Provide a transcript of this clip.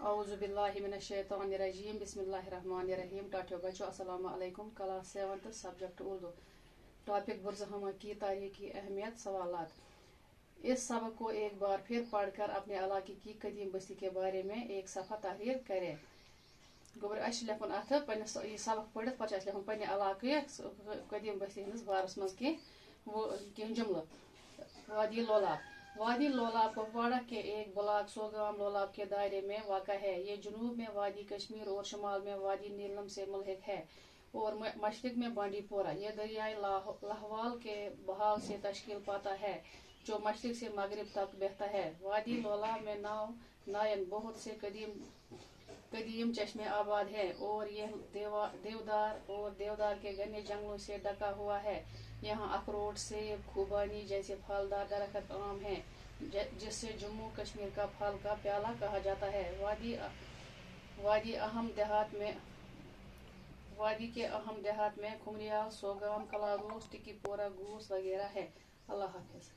औज़ु बिल्लाहि मिनश शैतानिर रजीम बिस्मिल्लाहिर रहमानिर रहीम। टाठियो बच्चों अस्सलाम वालेकुम। Class 7 subject Urdu. टॉपिक बुरज़हमा की तारीखी अहमियत सवालात। इस सबक को एक बार फिर पढ़कर अपने इलाके की कदीम बस्ती के बारे में एक सफ़ा तहरीर करें। गोबर लिखुन अथ पे सबक पढ़ पे लिखुन पे इलाके कदीम बस्ती हंस बारस मज कह जुमल। वादी लोलाब। वादी लोलाब कुपवाड़ा के एक ब्लॉक सोगाम लोलाब के दायरे में वाक़ा है। ये जुनूब में वादी कश्मीर और शुमाल में वादी नीलम से मुल्हिक है और मशरिक में बांडीपोरा। ये दरियाए लाहवाल के बहाव से तश्कील पाता है जो मशरिक से मगरिब तक बहता है। वादी लोलाब में नायन बहुत से कदीम चश्मे आबाद है और यह देवदार के घने जंगलों से ढका हुआ है। यहाँ अखरोट सेब खुबानी जैसे फलदार दरख्त आम हैं जिससे जम्मू कश्मीर का फल का प्याला कहा जाता है। वादी के अहम देहात में खुमरियाल सोगाम कलारूस टिकीपोरा गूस वगैरह है। अल्लाह हाफिज।